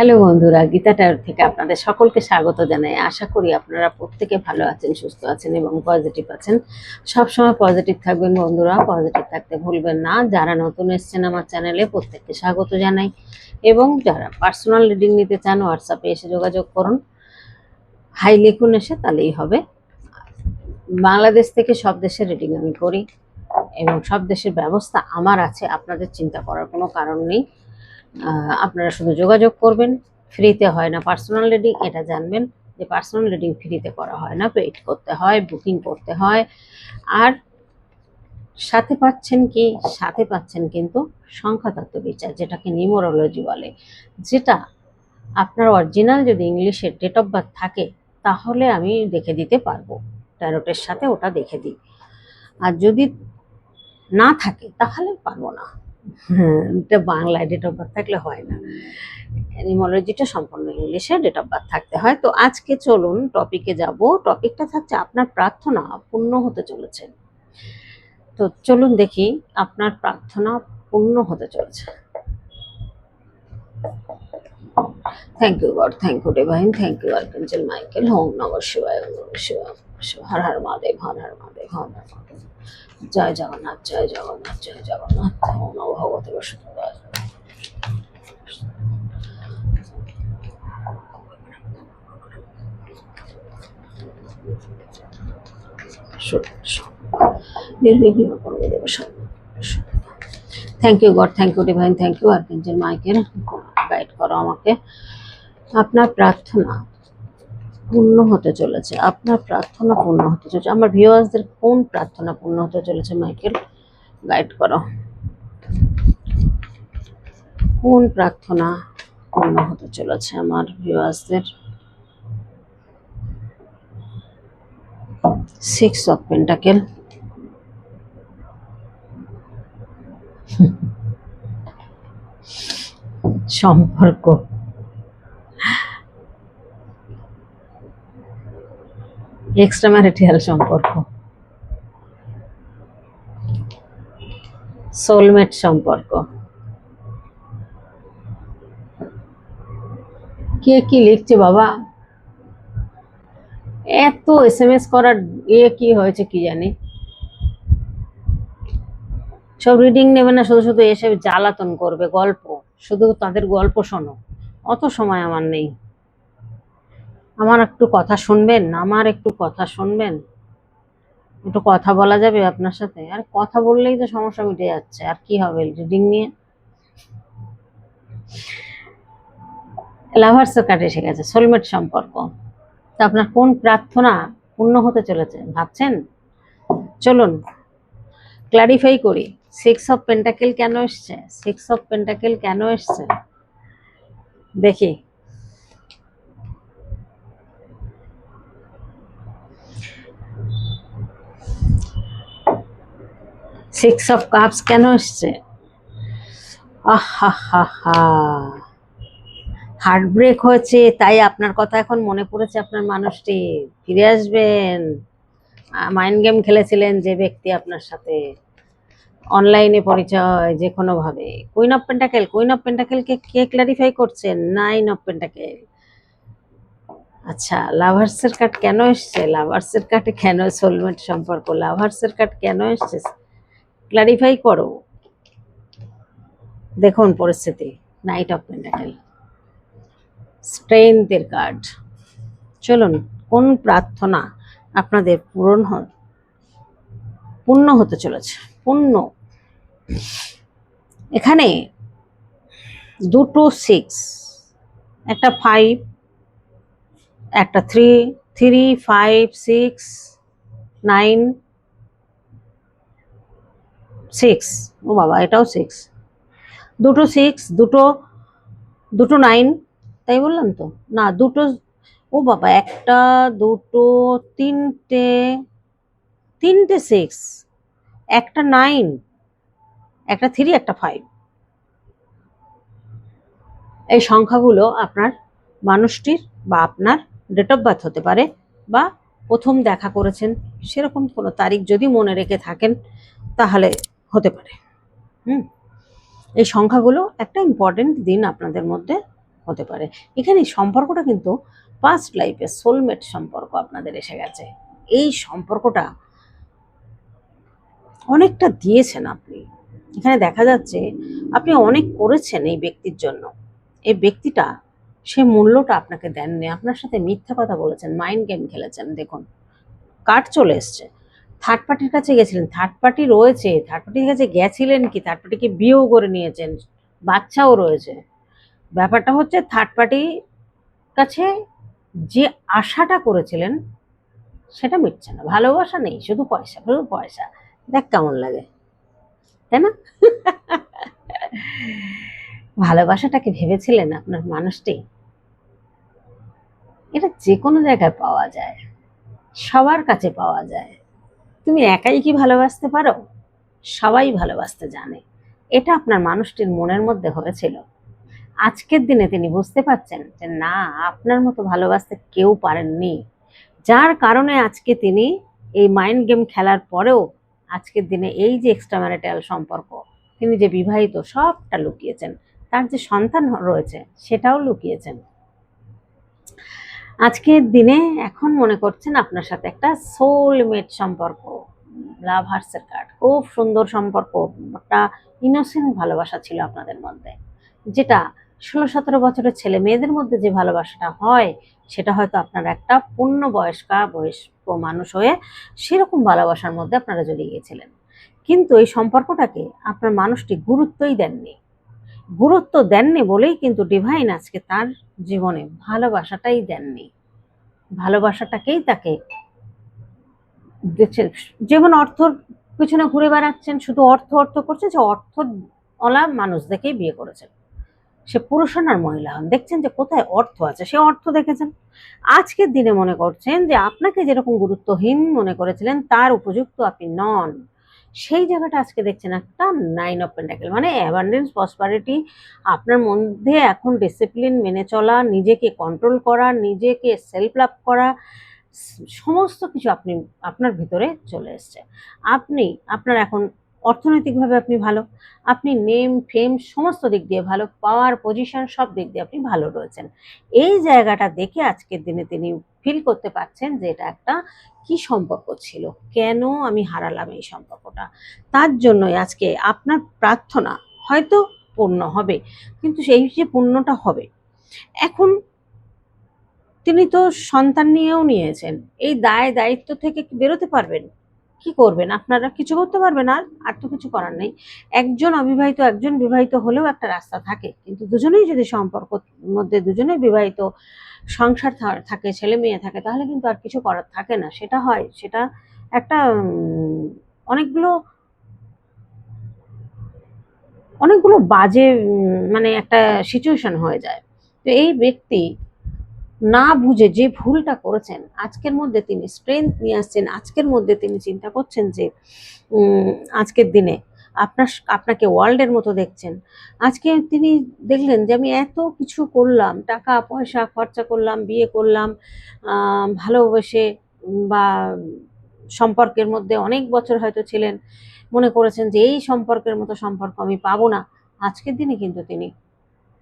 Hello বন্ধুরা, Gita tyre থেকে আপনাদের সকলকে স্বাগত জানাই। আশা করি আপনারা প্রত্যেকে ভালো আছেন, সুস্থ আছেন এবং পজিটিভ আছেন। সবসময় পজিটিভ থাকবেন বন্ধুরা, পজিটিভ থাকতে ভুলবেন না। যারা নতুন এসেছেন আমার চ্যানেলে প্রত্যেককে স্বাগত জানাই এবং যারা পার্সোনাল রিডিং নিতে চান হোয়াটসঅ্যাপে এসে যোগাযোগ করুন, হাই লিখুন এসে, তাহলেই হবে। বাংলাদেশ থেকে সব দেশের রিডিং আমি করি এবং সব দেশের ব্যবস্থা আমার আছে, আপনাদের চিন্তা করার কোনো কারণ নেই। আপনারা শুধু যোগাযোগ করবেন। ফ্রিতে হয় না পার্সোনাল রিডিং, এটা জানবেন যে পার্সোনাল রিডিং ফ্রিতে করা হয় না, পেইড করতে হয়, বুকিং করতে হয়। আর সাথে পাচ্ছেন কি, সাথে পাচ্ছেন কিন্তু সংখ্যাতত্ত্ব বিচার, যেটাকে নিউমারোলজি বলে। যেটা আপনার অরিজিনাল যদি ইংলিশের ডেট অফ বার্থ থাকে তাহলে আমি দেখে দিতে পারবো, ট্যারোটের সাথে ওটা দেখে দিই। আর যদি না থাকে তাহলে পারবো না। এটা বাংলায় ডেট অফ বার্থ থাকলে হয় না, নিউমারোলজিটা সম্পূর্ণ ইংলিশে ডেট অফ বার্থ থাকতে হয়। তো আজকে চলুন টপিকে যাব। টপিকটা থাকছে আপনার প্রার্থনা পূর্ণ হতে চলেছে। তো চলুন দেখি আপনার প্রার্থনা পূর্ণ হতে চলেছে। Thank you God, thank you divine, thank you archangel Michael. ওম নমঃ শিবায়, ওম নমঃ শিবায়, হর হর মহাদেব, হর হর মহাদেব, হর হর মহাদেব। জয় জগন্নাথ, জয় জগন্নাথ, জয় জগন্নাথ। ওম নমঃ ভগবতে বাসুদেবায়। Thank you God, thank you divine, thank you archangel Michael. Guide করো আমাকে। আপনার প্রার্থনা পূর্ণ হতে চলেছে, আপনার প্রার্থনা পূর্ণ হতে চলেছে। আমার ভিউয়ার্সদের কোন প্রার্থনা পূর্ণ হতে চলেছে মাইকেল? গাইড করো। কোন প্রার্থনা পূর্ণ হতে চলেছে আমার ভিউয়ার্সদের? 6 অফ পেন্টাকেল, সম্পর্ক, এক্সট্রা ম্যারিটাল সম্পর্ক, সোলমেট সম্পর্ক। কে কি লিখছে বাবা? এত SMS করার কি হয়েছে কি জানি। সব রিডিং নেবে না, শুধু শুধু এসে জ্বালাতন করবে, গল্প, শুধু তাদের গল্প শোনো। অত সময় আমার নেই। আমার একটু কথা শুনবেন, আমার একটু কথা শুনবেন, একটু কথা বলা যাবে আপনার সাথে? আর কথা বললেই তো সমস্যা মিটে যাচ্ছে, আর কি হবে রিডিং নিয়ে? লাভার্সের কার্ড এসে গেছে, সোলমেট সম্পর্ক। তা আপনার কোন প্রার্থনা পূর্ণ হতে চলেছে ভাবছেন? চলুন ক্লারিফাই করি। 6 অফ পেন্টাকেল কেন এসছে? 6 অফ পেন্টাকেল কেন এসছে দেখি। 6 অফ কাপস কেন এসছে? আহা হা হা, হার্ট ব্রেক হয়েছে, তাই আপনার কথা এখন মনে পড়েছে। আপনার মানুষটি ফিরে আসবেন। মাইন্ড গেম খেলেছিলেন যে ব্যক্তি আপনার সাথে, অনলাইনে পরিচয়, যে কোনো ভাবে। Queen of pentacle, queen of পেন্টাকেলকে কে ক্লারিফাই করছেন? 9 অফ পেন্টাকেল। আচ্ছা, লাভার্সের কার্ড কেন এসছে? লাভার্সের কার্ডে কেন সোলমেট সম্পর্ক? লাভার্সের কার্ড কেন এসছে ক্লারিফাই করো। দেখুন পরিস্থিতি। নাইট অফ পেন্টাকেল, স্ট্রেংথের কার্ড। চলুন কোন প্রার্থনা আপনাদের পূর্ণ হতে চলেছে? পূর্ণ। এখানে দুটো 6, একটা 5, একটা 3, 5, 6, 9, 6। ও বাবা, এটাও 6। দুটো 6, দুটো 9, তাই বললাম তো না? দুটো, ও বাবা, একটা, দুটো, তিনটে 6, একটা 9, একটা 3, একটা 5। এই সংখ্যাগুলো আপনার মানুষটির বা আপনার ডেট অফ বার্থ হতে পারে, বা প্রথম দেখা করেছেন সেরকম কোনো তারিখ যদি মনে রেখে থাকেন তাহলে হতে পারে। এই সংখ্যাগুলো একটা ইম্পর্টেন্ট দিন আপনাদের মধ্যে হতে পারে। এখানে সম্পর্কটা কিন্তু পাস্ট লাইফে সোলমেট সম্পর্ক আপনাদের এসে গেছে। এই সম্পর্কটা অনেকটা দিয়েছেন আপনি। এখানে দেখা যাচ্ছে আপনি অনেক করেছেন এই ব্যক্তির জন্য। এই ব্যক্তিটা সে মূল্যটা আপনাকে দেননি, আপনার সাথে মিথ্যা কথা বলেছেন, মাইন্ড গেম খেলেছেন। দেখুন কার্ড চলে এসছে, থার্ড পার্টির কাছে গেছিলেন, থার্ড পার্টি রয়েছে, থার্ড পার্টির কাছে গেছিলেন কি থার্ড পার্টিকে বিয়েও করে নিয়েছেন, বাচ্চাও রয়েছে। ব্যাপারটা হচ্ছে থার্ড পার্টির কাছে যে আশাটা করেছিলেন সেটা মিটছে না, ভালোবাসা নেই, শুধু পয়সা, শুধু পয়সা। দেখ কেমন লাগে, তাই না? ভালোবাসাটাকে ভেবেছিলেন আপনার মানুষটি? এটা যে কোনো জায়গায় পাওয়া যায়, সবার কাছে পাওয়া যায়। তুমি একাই কি ভালোবাসতে পারো? সবাই ভালোবাসতে জানে। এটা আপনার মানুষটির মনের মধ্যে হয়েছিল। আজকের দিনে তিনি বুঝতে পারছেন যে না, আপনার মতো ভালোবাসতে কেউ পারেননি, যার কারণে আজকে তিনি এই মাইন্ড গেম খেলার পরেও আজকের দিনে এই যে এক্সট্রা ম্যারিটাল সম্পর্ক, তিনি যে বিবাহিত সবটা লুকিয়েছেন, তার যে সন্তান রয়েছে সেটাও লুকিয়েছেন। আজকের দিনে এখন মনে করছেন আপনার সাথে একটা সোলমেট সম্পর্ক, লাভ হার্সের কার্ড, খুব সুন্দর সম্পর্ক, একটা ইনোসেন্ট ভালোবাসা ছিল আপনাদের মধ্যে, যেটা 16-17 বছরের ছেলে মেয়েদের মধ্যে যে ভালোবাসাটা হয় সেটা হয়তো আপনারা একটা পূর্ণবয়স্ক মানুষ হয়ে সেরকম ভালোবাসার মধ্যে আপনারা জড়িয়ে গিয়েছিলেন। কিন্তু এই সম্পর্কটাকে আপনার মানুষটি গুরুত্বই দেননি। গুরুত্ব দেননি বলেই কিন্তু ডিভাইন আজকে তার জীবনে ভালোবাসাটাই দেননি, ভালোবাসাটাকেই তাকে দিচ্ছে। যেমন অর্থর পিছনে ঘুরে বেড়াচ্ছেন, শুধু অর্থ অর্থ করছে, যে অর্থওয়ালা মানুষ দেখেই বিয়ে করেছেন, সে পুরুষ হন আর মহিলা হন, দেখছেন যে কোথায় অর্থ আছে, সে অর্থ দেখেছেন। আজকের দিনে মনে করছেন যে আপনাকে যেরকম গুরুত্বহীন মনে করেছিলেন তার উপযুক্ত আপনি নন, সেই জায়গাটা আজকে দেখছেন একটা 9 অফ পেন্টাকেল, মানে অ্যাবান্ডেন্স প্রসপারিটি। আপনার মধ্যে এখন ডিসিপ্লিন মেনে চলা, নিজেকে কন্ট্রোল করা, নিজেকে সেলফ লাভ করা, সমস্ত কিছু আপনার ভিতরে চলে এসছে। আপনার এখন অর্থনৈতিকভাবে আপনি ভালো, আপনি নেম ফেম সমস্ত দিক দিয়ে ভালো, পাওয়ার পজিশন সব দিক দিয়ে আপনি ভালো রয়েছেন। এই জায়গাটা দেখে আজকের দিনে তিনি ফিল করতে পারছেন যে এটা একটা কি সম্পর্ক ছিল, কেন আমি হারালাম এই সম্পর্কটা। তার জন্যই আজকে আপনার প্রার্থনা হয়তো পূর্ণ হবে, কিন্তু সেই যে পূর্ণটা হবে, এখন তিনি তো সন্তান নিয়েও নিয়েছেন, এই দায় দায়িত্ব থেকে কি বেরোতে পারবেন? কি করবেন আপনারা? কিছু করতে পারবেন? আর তো কিছু করার নেই। একজন অবিবাহিত একজন বিবাহিত হলেও একটা রাস্তা থাকে, কিন্তু দুজনেই যদি সম্পর্ক মধ্যে দুজনেই বিবাহিত, সংসার থাকে, ছেলে মেয়ে থাকে, তাহলে কিন্তু আর কিছু করার থাকে না। সেটা একটা অনেকগুলো অনেকগুলো বাজে মানে একটা সিচুয়েশন হয়ে যায়। তো এই ব্যক্তি না বুঝে যে ভুলটা করেছেন, আজকের মধ্যে তিনি স্ট্রেংথ নিয়ে আসছেন, আজকের মধ্যে তিনি চিন্তা করছেন যে আজকের দিনে আপনাকে ওয়ার্ল্ডের মতো দেখছেন। আজকে তিনি দেখলেন যে আমি এত কিছু করলাম, টাকা পয়সা খরচা করলাম, বিয়ে করলাম, ভালোবেসে, বা সম্পর্কের মধ্যে অনেক বছর হয়তো ছিলেন, মনে করেছেন যে এই সম্পর্কের মতো সম্পর্ক আমি পাবো না। আজকের দিনে কিন্তু তিনি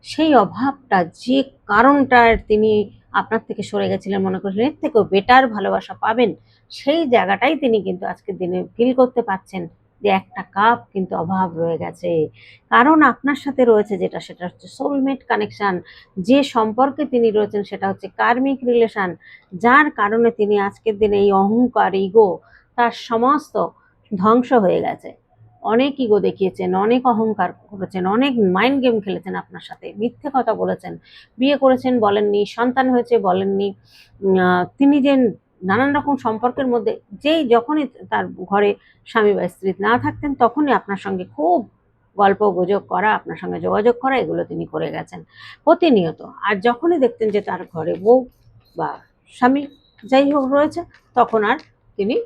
সেই অভাবটা, যে কারণটার তিনি আপনার থেকে সরে গেছিলেন, মনে করছিলেন এর থেকেও বেটার ভালোবাসা পাবেন, সেই জায়গাটাই তিনি কিন্তু আজকের দিনে ফিল করতে পারছেন যে একটা কাপ কিন্তু অভাব রয়ে গেছে। কারণ আপনার সাথে রয়েছে যেটা, সেটা হচ্ছে সোলমেট কানেকশন। যে সম্পর্কে তিনি রয়েছেন সেটা হচ্ছে কার্মিক রিলেশন, যার কারণে তিনি আজকের দিনে এই অহংকার, ইগো, তার সমস্ত ধ্বংস হয়ে গেছে। অনেক ইগো দেখিয়েছেন, অনেক অহংকার করেছেন, অনেক মাইন্ড গেম খেলেছেন আপনার সাথে, মিথ্যে কথা বলেছেন, বিয়ে করেছেন বলেননি, সন্তান হয়েছে বলেননি। তিনি যে নানান রকম সম্পর্কের মধ্যে, যখনই তার ঘরে স্বামী বা স্ত্রী না থাকতেন তখনই আপনার সঙ্গে খুব গল্প গুজব করা, আপনার সঙ্গে যোগাযোগ করা, এগুলো তিনি করে গেছেন প্রতিনিয়ত। আর যখনই দেখতেন যে তার ঘরে বউ বা স্বামী যাই হোক রয়েছে, তখন আর তিনি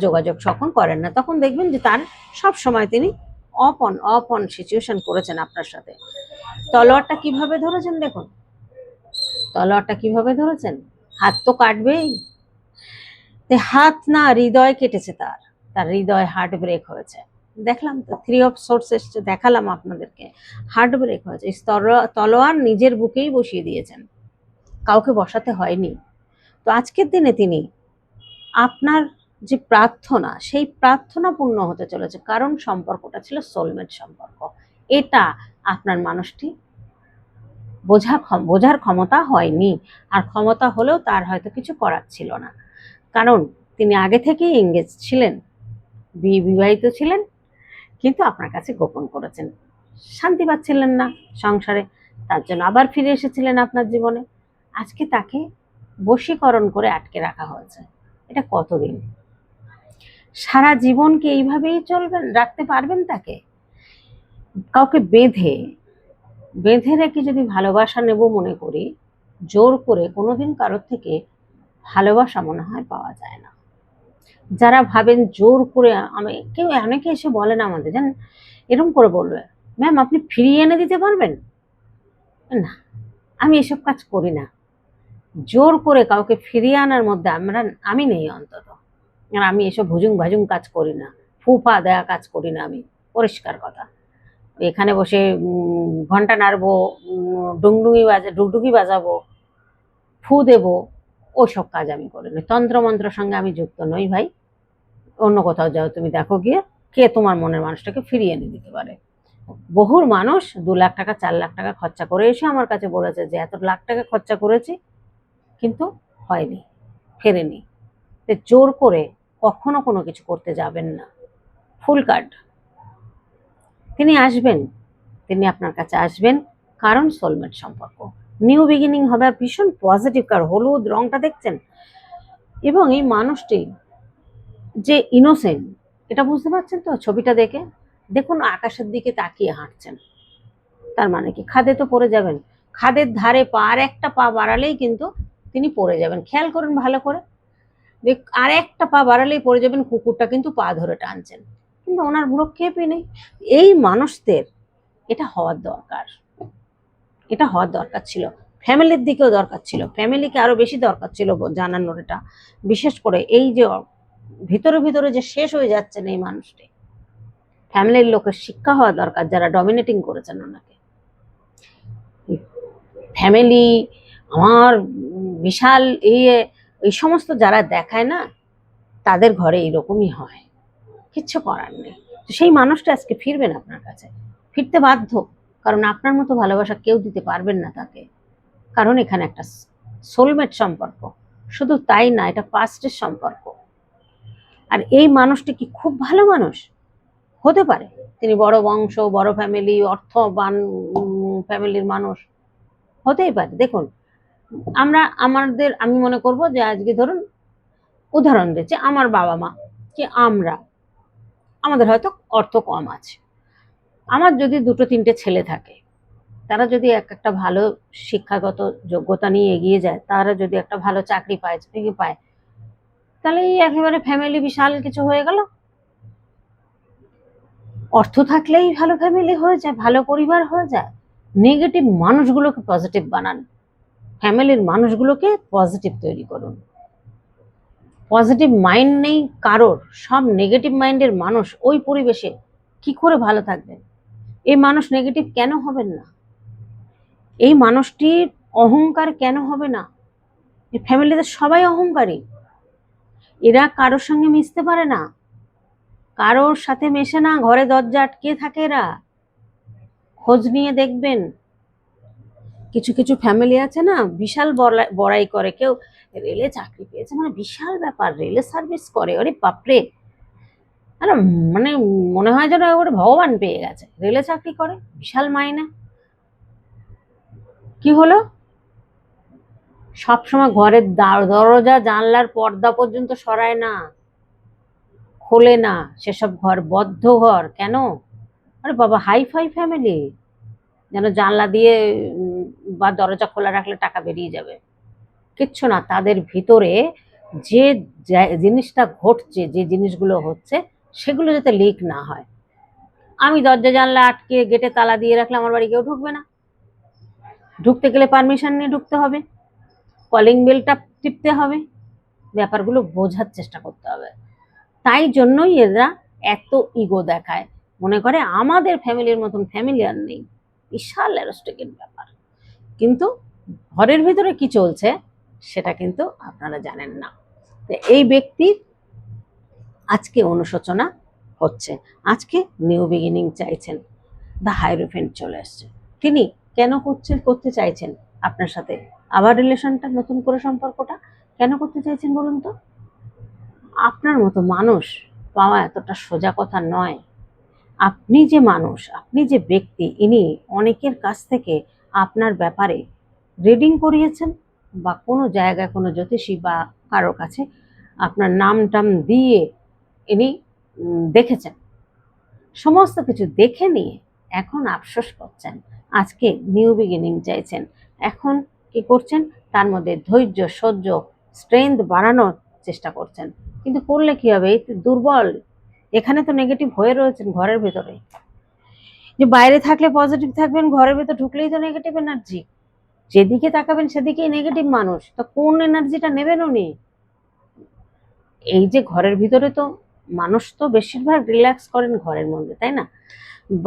যোগাযোগ তখন করেন না। তখন দেখবেন যে তার সব সময় তিনি অফ অন সিচুয়েশন করেছেন আপনার সাথে। তলোয়ারটা কিভাবে ধরেছেন দেখুন, তলোয়ারটা কিভাবে ধরেছেন, হাত তো কাটবেই, হাত না, হৃদয় কেটেছে, তার হৃদয় হার্ট ব্রেক হয়েছে। দেখলাম তো, 3 অফ সোর্স এসছে, দেখালাম আপনাদেরকে। হার্ট ব্রেক হয়েছে, তলোয়ার নিজের বুকেই বসিয়ে দিয়েছেন, কাউকে বসাতে হয়নি। তো আজকের দিনে তিনি আপনার যে প্রার্থনা, সেই প্রার্থনা পূর্ণ হতে চলেছে, কারণ সম্পর্কটা ছিল সোলমেট সম্পর্ক। এটা আপনার মানুষটি বোঝার ক্ষমতা হয়নি, আর ক্ষমতা হলেও তার হয়তো কিছু করার ছিল না, কারণ তিনি আগে থেকেই এঙ্গেজ ছিলেন, বিবাহিত ছিলেন, কিন্তু আপনার কাছে গোপন করেছেন, শান্তি পাচ্ছিলেন না সংসারে, তার জন্য আবার ফিরে এসেছিলেন আপনার জীবনে। আজকে তাকে বশীকরণ করে আটকে রাখা হয়েছে। এটা কতদিন? সারা জীবন কি এইভাবেই চলবেন, রাখতে পারবেন তাকে? কাউকে বেঁধে বেঁধে রেখে যদি ভালোবাসা নেব মনে করি, জোর করে কোনোদিন কারোর থেকে ভালোবাসা মনে হয় পাওয়া যায় না। যারা ভাবেন জোর করে, অনেকে এসে বলেন আমাদের, জানেন, এরকম করে বলবে, ম্যাম আপনি ফিরিয়ে এনে দিতে পারবেন না, আমি এসব কাজ করি না। জোর করে কাউকে ফিরিয়ে আনার মধ্যে আমি নেই অন্তত। আর আমি এসব ভুজুং ভাজুং কাজ করি না, ফুফা দেয়া কাজ করি না আমি, পরিষ্কার কথা। এখানে বসে ঘন্টা নাড়বো, ডুগডুগি বাজাবো, ফু দেবো, ওসব কাজ আমি করি না। তন্ত্রমন্ত্রের সঙ্গে আমি যুক্ত নই ভাই। অন্য কোথাও যাও, তুমি দেখো গিয়ে কে তোমার মনের মানুষটাকে ফিরিয়ে এনে দিতে পারে। বহুর মানুষ 2 লাখ টাকা 4 লাখ টাকা খরচা করে এসে আমার কাছে বলেছে যে এত লাখ টাকা খরচা করেছি, কিন্তু হয়নি, ফেরেনি। জোর করে কখনো কোনো কিছু করতে যাবেন না। ফুল কার্ড, তিনি আসবেন, তিনি আপনার কাছে আসবেন, কারণ সোলমেট সম্পর্ক, নিউ বিগিনিং হবে, ভীষণ পজিটিভ। কার হলুদ রংটা দেখছেন, এবং এই মানুষটি যে ইনোসেন্ট, এটা বুঝতে পারছেন তো ছবিটা দেখে? দেখুন আকাশের দিকে তাকিয়ে হাঁটছেন, তার মানে কি খাদে তো পড়ে যাবেন, খাদের ধারে আর একটা পা বাড়ালেই কিন্তু তিনি পড়ে যাবেন। খেয়াল করুন ভালো করে, আর একটা পা বাড়ালেই পড়ে যাবেন, কুকুরটা কিন্তু পা ধরে টানছেন, কিন্তু ওনার ভ্রুক্ষেপই নেই। এই মানুষদের এটা হওয়ার দরকার, এটা হওয়ার দরকার ছিল, ফ্যামিলির দিকেও দরকার ছিল, ফ্যামিলিকে আরো বেশি দরকার ছিল জানানোর। এটা বিশেষ করে এই যে ভিতরে ভিতরে যে শেষ হয়ে যাচ্ছেন এই মানুষটি, ফ্যামিলির লোকের শিক্ষা হওয়া দরকার, যারা ডমিনেটিং করেছেন ওনাকে। ফ্যামিলি আমার বিশাল এই সমস্ত যারা দেখায় না, তাদের ঘরে এইরকমই হয়, কিচ্ছু করার নেই। তো সেই মানুষটা আজকে ফিরবেন আপনার কাছে, ফিরতে বাধ্য, কারণ আপনার মতো ভালোবাসা কেউ দিতে পারবেন না তাকে, কারণ এখানে একটা সোলমেট সম্পর্ক। শুধু তাই না, এটা পাস্টের সম্পর্ক। আর এই মানুষটি কি খুব ভালো মানুষ হতে পারে, তিনি বড় বংশ, বড় ফ্যামিলি, অর্থবান ফ্যামিলির মানুষ হতেই পারে। দেখুন আমি মনে করব যে আজকে ধরুন উদাহরণ দিচ্ছি, আমার বাবা মা কি আমাদের হয়তো অর্থ কম আছে, আমার যদি 2-3টে ছেলে থাকে, তারা যদি একটা ভালো শিক্ষাগত যোগ্যতা নিয়ে এগিয়ে যায়, তারা যদি একটা ভালো চাকরি পায়, তাহলে এই একেবারে ফ্যামিলি বিশাল কিছু হয়ে গেল। অর্থ থাকলেই ভালো ফ্যামিলি হয়ে যায়, ভালো পরিবার হয়ে যায়। নেগেটিভ মানুষগুলোকে পজিটিভ বানান, ফ্যামিলির মানুষগুলোকে পজিটিভ তৈরি করুন। পজিটিভ মাইন্ড নেই কারোর, সব নেগেটিভ মাইন্ডের মানুষ ওই পরিবেশে কি করে ভালো থাকবেন? এই মানুষ নেগেটিভ কেন হবেন না? এই মানুষটির অহংকার কেন হবে না? এই ফ্যামিলিতে সবাই অহংকারী, এরা কারোর সঙ্গে মিশতে পারে না, কারোর সাথে মেশে না, ঘরে দরজা আটকে থাকে এরা। খোঁজ নিয়ে দেখবেন, কিছু কিছু ফ্যামিলি আছে না, বিশাল বড়াই করে, কেউ রেলে চাকরি পেয়েছে মানে বিশাল ব্যাপার, রেলে সার্ভিস করে, আরে বাপরে, আরে মানে মনে হয় যেন ওর ভগবান পেয়ে গেছে, রেলে চাকরি করে, বিশাল মাইনে। কি হলো? সবসময় ঘরের দরজা জানলার পর্দা পর্যন্ত সরায় না, খোলে না, সেসব ঘর বদ্ধ ঘর কেন? আরে বাবা, হাইফাই ফ্যামিলি, যেন জানলা দিয়ে বা দরজা খোলা রাখলে টাকা বেরিয়ে যাবে, কিচ্ছু না। তাদের ভিতরে যে জিনিসটা ঘটছে, যে জিনিসগুলো হচ্ছে, সেগুলো যাতে লিক না হয়। আমি দরজা জানলা আটকে গেটে তালা দিয়ে রাখলে আমার বাড়ি কেউ ঢুকবে না, ঢুকতে গেলে পারমিশন নিয়ে ঢুকতে হবে, কলিং বেলটা টিপতে হবে, ব্যাপারগুলো বোঝার চেষ্টা করতে হবে। তাই জন্যই এরা এত ইগো দেখায়, মনে করে আমাদের ফ্যামিলির মতন ফ্যামিলি আর নেই, বিশাল অ্যারোস্টিকের ব্যাপার। কিন্তু ঘরের ভিতরে কি চলছে সেটা কিন্তু আপনারা জানেন না। তো এই ব্যক্তির আজকে অনুশোচনা হচ্ছে, আজকে নিউ বিগিনিং চাইছেন, দ্য হাইরোফেন্ট চলে আসছে। তিনি কেন করতে চাইছেন আপনার সাথে আবার রিলেশনটা, নতুন করে সম্পর্কটা কেন করতে চাইছেন বলুন তো? আপনার মতো মানুষ পাওয়া এতটা সোজা কথা নয়। আপনি যে মানুষ, আপনি যে ব্যক্তি, ইনি অনেকের কাছ থেকে আপনার ব্যাপারে রিডিং করিয়েছেন, বা কোনো জায়গায় কোনো জ্যোতিষী বা কারোর কাছে আপনার নাম টাম দিয়ে ইনি দেখেছেন। সমস্ত কিছু দেখে নিয়ে এখন আফসোস করছেন, আজকে নিউ বিগিনিং চাইছেন। এখন কি করছেন? তার মধ্যে ধৈর্য, সহ্য, স্ট্রেংথ বাড়ানোর চেষ্টা করছেন। কিন্তু করলে কি হবে? এই দুর্বল, এখানে তো নেগেটিভ হয়ে রয়েছেন ঘরের ভেতরে। যে বাইরে থাকলে পজিটিভ থাকবেন, ঘরের ভেতর ঢুকলেই তো নেগেটিভ এনার্জি, যেদিকে তাকাবেন সেদিকেই নেগেটিভ মানুষ। তো কোন এনার্জিটা নেবেন উনি? এই যে ঘরের ভিতরে তো মানুষ তো বেশিরভাগ রিল্যাক্স করেন ঘরের মধ্যে, তাই না?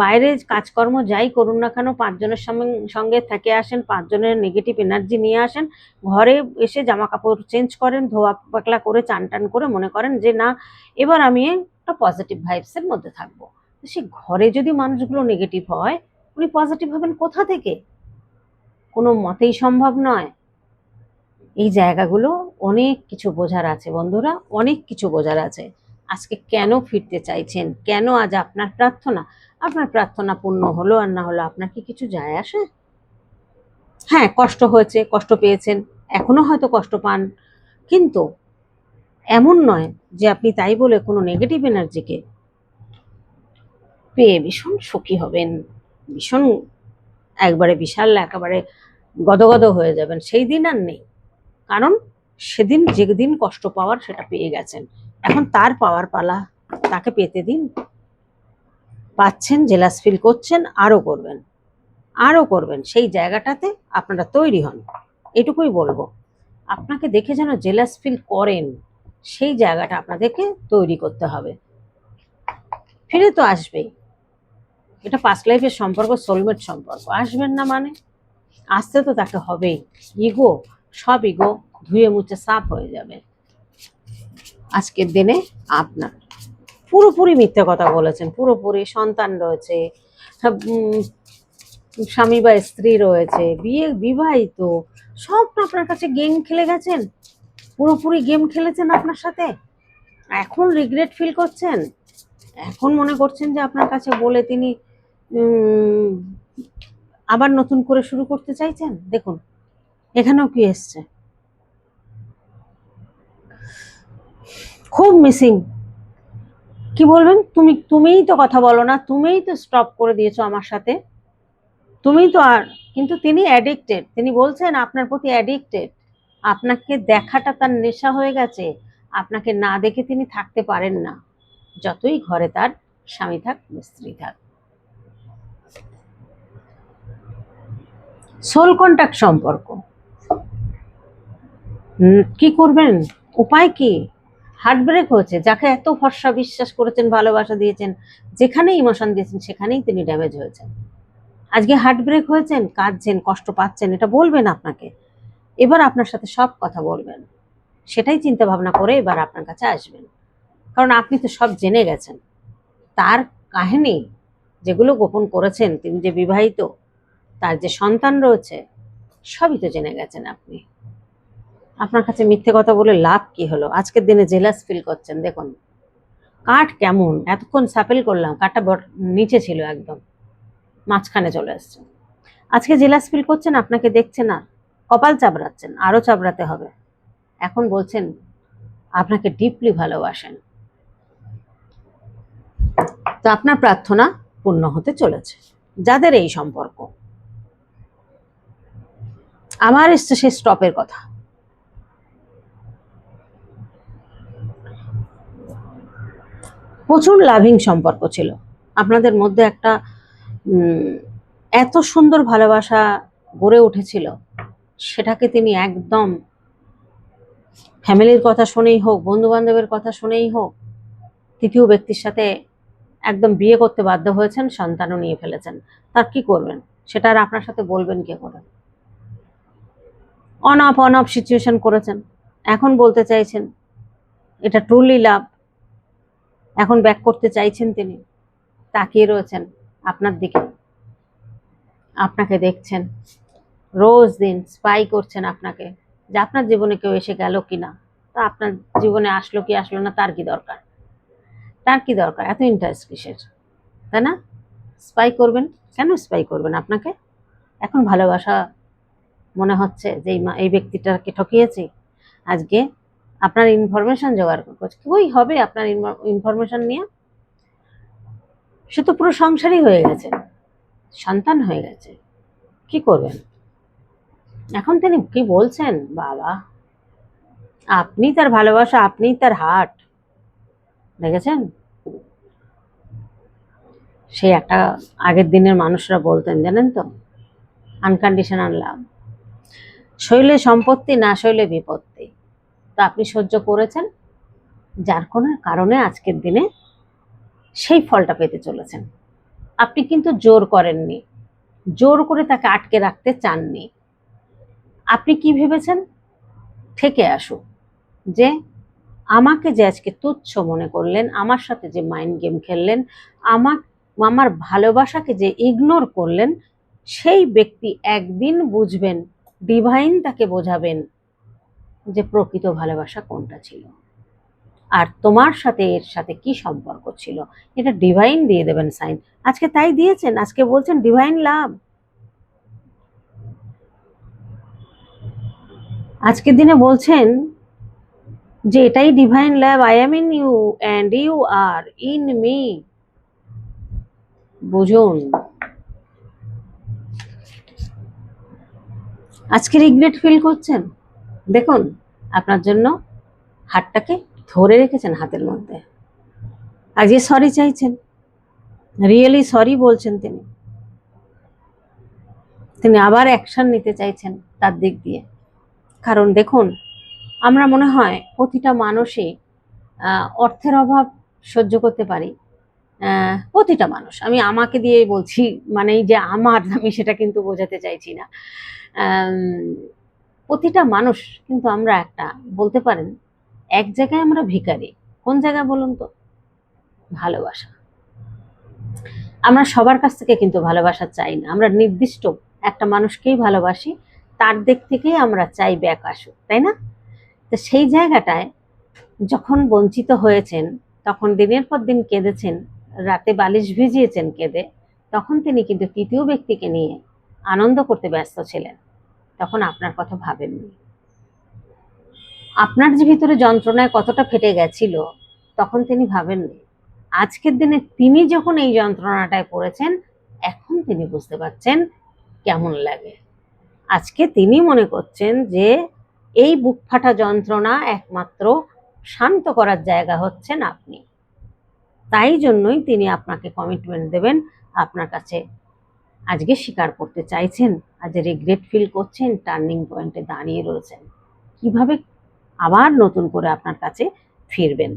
বাইরে কাজকর্ম যাই করুন না কেন, পাঁচজনের সঙ্গে থেকে আসেন, পাঁচজনের নেগেটিভ এনার্জি নিয়ে আসেন, ঘরে এসে জামা কাপড় চেঞ্জ করেন, ধোয়া পাকলা করে, চান টান করে মনে করেন যে না, এবার আমি একটা পজিটিভ ভাইবসের মধ্যে থাকবো। সে ঘরে যদি মানুষগুলো নেগেটিভ হয়, উনি পজিটিভ হবেন কোথা থেকে? কোনো মতেই সম্ভব নয়। এই জায়গাগুলো অনেক কিছু বোঝার আছে বন্ধুরা, অনেক কিছু বোঝার আছে। আজকে কেন ফিরতে চাইছেন, কেন আজ আপনার প্রার্থনা? আপনার প্রার্থনা পূর্ণ হলো আর না হলো আপনার কি কিছু যায় আসে? হ্যাঁ, কষ্ট হয়েছে, কষ্ট পেয়েছেন, এখনো হয়তো কষ্ট পান, কিন্তু এমন নয় যে আপনি তাই বলে কোনো নেগেটিভ এনার্জিকে পেয়ে ভীষণ সুখী হবেন, ভীষণ একবারে বিশাল একেবারে গদগদ হয়ে যাবেন, সেই দিন আর নেই। কারণ সেদিন যেদিন কষ্ট পাওয়ার সেটা পেয়ে গেছেন, এখন তার পাওয়ার পালা, তাকে পেতে দিন। পাচ্ছেন, জেলাস ফিল করছেন, আরও করবেন, আরও করবেন, সেই জায়গাটাতে আপনারা তৈরি হন, এটুকুই বলবো। আপনাকে দেখে যেন জেলাস ফিল করেন, সেই জায়গাটা আপনাদেরকে তৈরি করতে হবে। ফিরে তো আসবেই, এটা পাস্ট লাইফের সম্পর্ক, সোলমেট সম্পর্ক, আসবেন না মানে আসতে তো তাকে হবেই। ইগো, সব ইগো ধুয়ে মুছে সাফ হয়ে যাবে। আজকের দিনে আপনার পুরোপুরি মিথ্যে কথা বলেছেন, পুরোপুরি সন্তান রয়েছে, স্বামী বা স্ত্রী রয়েছে, বিবাহিত, সব আপনার কাছে গেম খেলে গেছেন, পুরোপুরি গেম খেলেছেন আপনার সাথে। এখন রিগ্রেট ফিল করছেন, এখন মনে করছেন যে আপনার কাছে বলে তিনি আবার নতুন করে শুরু করতে চাইছেন। দেখুন এখানেও কি এসছে, খুব মিসিং। কি বলবেন? তুমিই তো কথা বলো না, তুমিই তো স্টপ করে দিয়েছো আমার সাথে, তুমিই তো। আর কিন্তু তিনি অ্যাডিক্টেড, তিনি বলছেন আপনার প্রতি অ্যাডিক্টেড, আপনাকে দেখাটা তার নেশা হয়ে গেছে, আপনাকে না দেখে তিনি থাকতে পারেন না, যতই ঘরে তার স্বামী থাক, স্ত্রী থাক। সোল কন্ট্যাক্ট সম্পর্ক, কি করবেন? উপায় কি? হার্ট ব্রেক হয়েছে, যাকে এত ভরসা বিশ্বাস করেছেন, ভালোবাসা দিয়েছেন, যেখানে ইমোশন দিয়েছেন সেখানেই তিনি ড্যামেজ হয়েছেন। আজকে হার্ট ব্রেক হয়েছেন, কাঁদছেন, কষ্ট পাচ্ছেন, এটা বলবেন আপনাকে, এবার আপনার সাথে সব কথা বলবেন, সেটাই চিন্তা ভাবনা করে এবার আপনার কাছে আসবেন। কারণ আপনি তো সব জেনে গেছেন, তার কাহিনী যেগুলো গোপন করেছেন, তিনি যে বিবাহিত, তার যে সন্তান রয়েছে, সবই তো জেনে গেছেন আপনি। আপনার কাছে মিথ্যে কথা বলে লাভ কি হলো? আজকের দিনে জেলাস ফিল করছেন। দেখুন কাঠ কেমন, এতক্ষণ সাপেল করলাম, কাঠটা নিচে ছিল, একদম মাঝখানে চলে আসছে। আজকে জেলাস ফিল করছেন, আপনাকে দেখছে না, কপাল চাবড়াচ্ছেন, আরো চাবড়াতে হবে। এখন বলছেন আপনাকে ডিপলি ভালোবাসেন। তো আপনার প্রার্থনা পূর্ণ হতে চলেছে। যাদের এই সম্পর্ক, আমার এসছে সেই স্টপের কথা। প্রচুর লাভিং সম্পর্ক ছিল আপনাদের মধ্যে, একটা এত সুন্দর ভালোবাসা গড়ে উঠেছিল, সেটাকে তিনি একদম ফ্যামিলির কথা শুনেই হোক, বন্ধু বান্ধবের কথা শুনেই হোক, তৃতীয় ব্যক্তির সাথে একদম বিয়ে করতে বাধ্য হয়েছেন, সন্তানও নিয়ে ফেলেছেন, তার কি করবেন সেটা আর আপনার সাথে বলবেন কে করে? অন অফ সিচুয়েশন করেছেন, এখন বলতে চাইছেন এটা ট্রুলি লাভ, এখন ব্যাক করতে চাইছেন, তিনি তাকিয়ে রয়েছেন আপনার দিকে, আপনাকে দেখছেন, রোজ দিন স্পাই করছেন আপনাকে, যে আপনার জীবনে কেউ এসে গেল কিনা, তা আপনার জীবনে আসলো কি আসলো না তার কি দরকার, তার কি দরকার, এত ইন্টারেস্ট কিসের, তাই না? স্পাই করবেন কেন? স্পাই করবেন আপনাকে? এখন ভালোবাসা মনে হচ্ছে যে এই ব্যক্তিটাকে ঠকিয়েছি, আজকে আপনার ইনফরমেশন জোগাড় করছে, কই হবে আপনার ইনফরমেশন নিয়ে? সে তো পুরো সংসারই হয়ে গেছে, সন্তান হয়ে গেছে, কি করবেন? এখন তিনি কি বলছেন, বাবা আপনি তার ভালোবাসা, আপনি তার হার্ট, দেখেছেন? সেই একটা আগের দিনের মানুষরা বলতেন জানেন তো, আনকন্ডিশনাল লাভ, শৈলে সম্পত্তি না শৈলে বিপত্তি। তো আপনি সহ্য করেছেন, যার কোনো কারণে আজকের দিনে সেই ফলটা পেতে চলেছেন। আপনি কিন্তু জোর করেননি, জোর করে তাকে আটকে রাখতে চাননি। আপনি কি ভেবেছেন, থেকে আসুক, যে আমাকে যে আজকে তুচ্ছ মনে করলেন, আমার সাথে যে মাইন্ড গেম খেললেন, আমার ভালোবাসাকে যে ইগনোর করলেন, সেই ব্যক্তি একদিন বুঝবেন, ডিভাইন তাকে বোঝাবেন যে প্রকৃত ভালোবাসা কোনটা ছিল, আর তোমার সাথে এর সাথে কি সম্পর্ক ছিল, এটা ডিভাইন দিয়ে দেবেন সাইন। আজকে তাই দিয়েছেন, আজকে বলছেন ডিভাইন লাভ। আজকের দিনে বলছেন যে এটাই divine love, I am in you and you are in me. বুঝুন, আজকে রিগ্রেট ফিল করছেন, দেখুন আপনার জন্য হাতটাকে ধরে রেখেছেন হাতের মধ্যে, আজকে সরি চাইছেন, রিয়েলি সরি বলছেন তিনি, তিনি আবার অ্যাকশন নিতে চাইছেন তার দিক দিয়ে। কারণ দেখুন, আমরা মনে হয় প্রতিটা মানুষই অর্থের অভাব সহ্য করতে পারি, প্রতিটা মানুষ, আমি আমাকে দিয়ে বলছি, মানে যে আমার, আমি সেটা কিন্তু বোঝাতে চাইছি না, প্রতিটা মানুষ কিন্তু আমরা একটা বলতে পারেন এক জায়গায় আমরা ভিখারি। কোন জায়গায় বলুন তো? ভালোবাসা। আমরা সবার কাছ থেকে কিন্তু ভালোবাসা চাই না, আমরা নির্দিষ্ট একটা মানুষকেই ভালোবাসি, তার দিক থেকেই আমরা চাই ব্যাক আসুক, তাই না? তো সেই জায়গাটায় যখন বঞ্চিত হয়েছেন, তখন দিনের পর দিন কেঁদেছেন, রাতে বালিশ ভিজিয়েছেন কেঁদে, তখন তিনি কিন্তু তৃতীয় ব্যক্তিকে নিয়ে আনন্দ করতে ব্যস্ত ছিলেন, তখন আপনার কথা ভাবেননি। আপনার যে ভিতরে যন্ত্রণায় কতটা ফেটে গেছিল, তখন তিনি ভাবেননি। আজকের দিনে তিনি যখন এই যন্ত্রণাটায় পড়েছেন, এখন তিনি বুঝতে পারছেন কেমন লাগে। আজকে তিনি মনে করছেন যে এই বুক ফাটা যন্ত্রণা একমাত্র শান্ত করার জায়গা হচ্ছেন আপনি, তাই জন্যই তিনি আপনাকে কমিটমেন্ট দেবেন, আপনার কাছে আজকে স্বীকার করতে চাইছেন, আজ রিগ্রেট ফিল করছেন, টার্নিং পয়েন্টে দাঁড়িয়ে রয়েছেন, কিভাবে আবার নতুন করে আপনার কাছে ফিরবেন।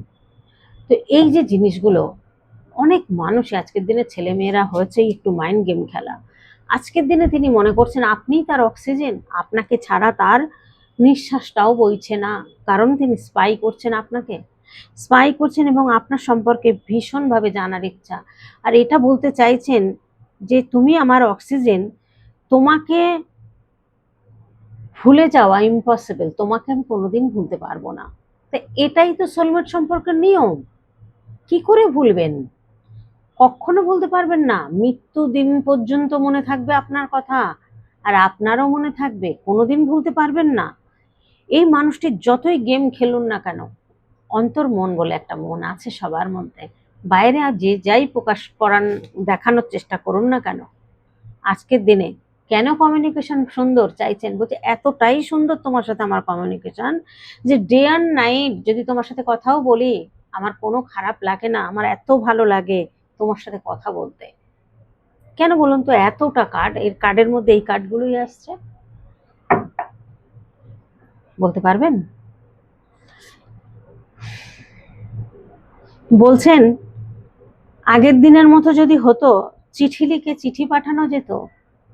তো এই যে জিনিসগুলো, অনেক মানুষ আজকের দিনে ছেলেমেয়েরা হয়েছে একটু মাইন্ড গেম খেলা। আজকের দিনে তিনি মনে করছেন আপনিই তার অক্সিজেন, আপনাকে ছাড়া তার নিঃশ্বাসটাও বইছে না, কারণ তিনি স্পাই করছেন, আপনাকে স্পাই করছেন এবং আপনার সম্পর্কে ভীষণভাবে জানার ইচ্ছা। আর এটা বলতে চাইছেন যে তুমি আমার অক্সিজেন, তোমাকে ভুলে যাওয়া ইম্পসিবল, তোমাকে আমি কোনোদিন ভুলতে পারবো না। তো এটাই তো সোলমেট সম্পর্কের নিয়ম, কি করে ভুলবেন? কখনো বলতে পারবেন না, মৃত্যু দিন পর্যন্ত মনে থাকবে আপনার কথা, আর আপনারও মনে থাকবে, কোনোদিন ভুলতে পারবেন না। এই মানুষটি যতই গেম খেলুন না কেন, অন্তর মন বলে একটা মন আছে সবার মধ্যে, বাইরে আর যে যাই প্রকাশ করান দেখানোর চেষ্টা করুন না কেন, আজকের দিনে কেন কমিউনিকেশন সুন্দর চাইছেন, বলছে এতটাই সুন্দর তোমার সাথে আমার কমিউনিকেশন, যে ডে অ্যান্ড নাইট যদি তোমার সাথে কথাও বলি আমার কোনো খারাপ লাগে না, আমার এত ভালো লাগে তোমার সাথে কথা বলতে। কেন বলুন তো? এতটা কার্ড, এর কার্ডের মধ্যে এই কার্ডগুলোই আসছে, বলতে পারবেন? বলছেন আগের দিনের মতো যদি হতো, চিঠি লিখে চিঠি পাঠানো যেত,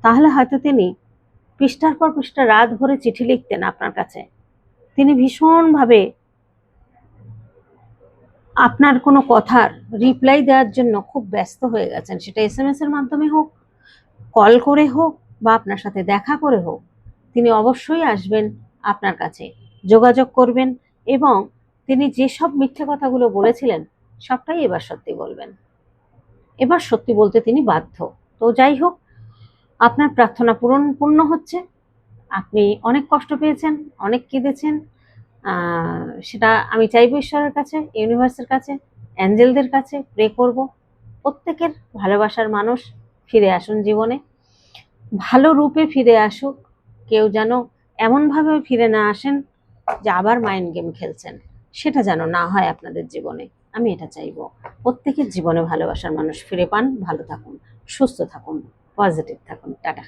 তাহলে হয়তো তিনি পৃষ্ঠার পর পৃষ্ঠা রাত ভরে চিঠি লিখতেন আপনার কাছে। তিনি ভীষণভাবে আপনার কোনো কথার রিপ্লাই দেওয়ার জন্য খুব ব্যস্ত হয়ে গেছেন, সেটা এসএমএস এর মাধ্যমে হোক, কল করে হোক, বা আপনার সাথে দেখা করে হোক। তিনি অবশ্যই আসবেন আপনার কাছে, যোগাযোগ করবেন, এবং তিনি যেসব মিথ্যে কথাগুলো বলেছিলেন সবটাই এবার সত্যি বলবেন। এবার সত্যি বলতে তিনি বাধ্য। তো যাই হোক, আপনার প্রার্থনা পূর্ণ হচ্ছে। আপনি অনেক কষ্ট পেয়েছেন, অনেক কেঁদেছেন, সেটা আমি চাইবো ঈশ্বরের কাছে, ইউনিভার্সের কাছে, অ্যাঞ্জেলদের কাছে প্রে করব। প্রত্যেকের ভালোবাসার মানুষ ফিরে আসুন জীবনে, ভালো রূপে ফিরে আসুক। কেউ যেন এমনভাবে ফিরে না আসেন যে আবার মাইন্ড গেম খেলছেন, সেটা যেন না হয় আপনাদের জীবনে। আমি এটা চাইবো প্রত্যেকের জীবনে ভালোবাসার মানুষ ফিরে পান। ভালো থাকুন, সুস্থ থাকুন, পজিটিভ থাকুন। টাটা।